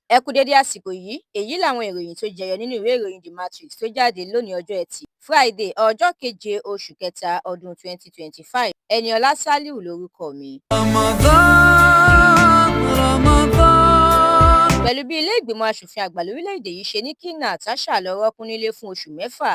Ẹ kú dédé àsìkò yìí, èyí làwọn ìròyìn tó jẹyọ nínú ìwé ìròyìn The Matrix tó jáde lónìí ọjọ́ Ẹtì Friday ọjọ́ keje oṣù kẹta ọdún 2025. Ẹniọlá Sálíù lórúkọ mi. Pẹ̀lú bí ilé ìgbìmọ̀ asòfin àgbà lórílẹ̀‐èdè yìí ṣe ní kí Natasha lọ rọ́ọ̀kùn nílé fún oṣù mẹ́fà,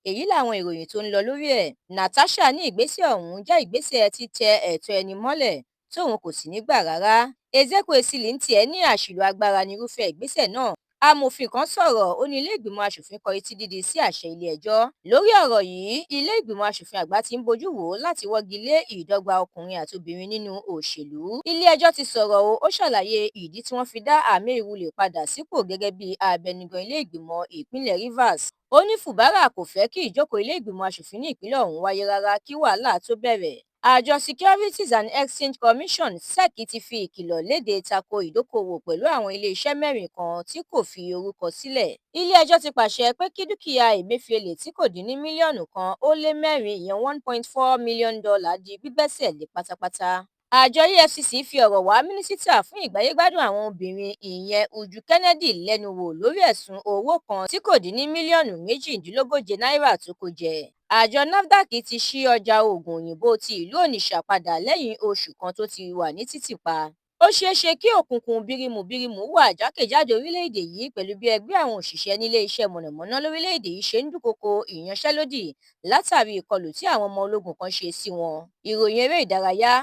èyí làwọn ìròyìn tó ń lọ lórí ẹ̀. Natasha ní ìgbésẹ̀ ọ̀hún jẹ́ ìgbésẹ̀ títẹ ẹ̀tọ́ ẹni mọ́lẹ̀ tóun kò sì ní gbà rárá. Ezekwesili ń tiẹ̀ ní àṣìlò agbára nírúfẹ́ ìgbésẹ̀ náà. Amòfin kan sọ̀rọ̀, ó ní ilé ìgbìmọ̀ asòfin kọ etí dídi sí àṣẹ ilé-ẹjọ́. Lórí ọ̀rọ̀ yìí, ilé ìgbìmọ̀ asòfin àgbà ti ń bójú wò láti wọ́gi lé ìdọ́gba ọkùnrin àti obìnrin nínú òṣèlú. Ilé-ẹjọ́ ti sọ̀rọ̀ ó ṣàlàyé ìdí tí wọ́n fi dá Ameirule padà sípò gẹ́gẹ́ bí abẹnugan ilé ìgbìmọ̀ ìpínlẹ̀ Rivers. Ó ní Fubara kò fẹ́ kí ìjókòó ilé ìgbìmọ̀ asòfin ní ìpínlẹ̀ ọ̀hún wáyé rárá kí wàhálà tó bẹ̀rẹ̀. Àjọ Securities and Exchange Commission (SEC) ti fi ìkìlọ̀ léde tako ìdókòwò pẹ̀lú àwọn ilé-iṣẹ́ mẹ́rin kan tí kò fi orúkọ sílẹ̀. Ilé-ẹjọ́ ti pàṣẹ pé kí dúkìá Emefiele tí kò dín ní mílíọ̀nù kan ó lé mẹ́rin $1.4 million di gbígbẹ́sẹ̀ lé pátápátá. Àjọ EFCC fi ọ̀rọ̀ wá mínísítà fún ìgbáyégbádùn àwọn obìnrin ìyẹn Uju Kennedy lẹ́nu wò lórí ẹ̀sùn owó kan tí kò dín ní mílíọ̀nù $138 tó kó jẹ. Àjọ NAFDAC ti ṣí ọjà oògùn òyìnbó ti ìlú Onitsha padà lẹ́yìn oṣù kan tó ti wà ní títìpa. Ó ṣeé ṣe kí òkùnkùn birimùbirimù wà jákèjádò orílẹ̀-èdè yìí pẹ̀lú bí ẹgbẹ́ àwọn òṣìṣẹ́ nílé iṣẹ́ mọ̀nàmọ́ná lórílẹ̀-èdè yìí ṣe ń dúnkòokò ìyanṣẹ́lódì látàrí ìkọlù tí àwọn ọmọ ológun kan ṣe sí wọn. Ìròyìn eré ìdárayá.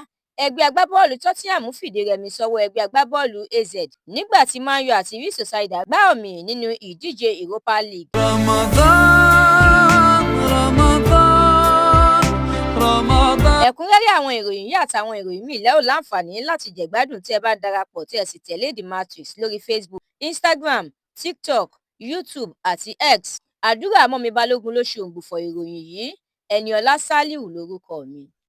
Ẹgbẹ́ agbábọ́ọ̀lù Tottenham fìdí rẹmi sọ́wọ́ ẹgbẹ́ agbábọ́ọ̀lù AZ nígbà tí Man U àti Real Sociedad gbá ọ̀mì nínú ìdíje Europa League. Ẹ̀kúnrẹ́rẹ́ àwọn ìròyìn yìí àtàwọn ìròyìn míì lẹ́ ò láǹfààní láti jẹ̀gbádùn tí ẹ bá darapọ̀ tí ẹ sì tẹ̀lé The Matrix lórí Facebook, Instagram, TikTok, YouTube àti X. Àdúrà mọ́mi Balógun ló ṣe òǹgbùfọ̀ ìròyìn yìí. Ẹniọlá Sálíù lórúkọ mi.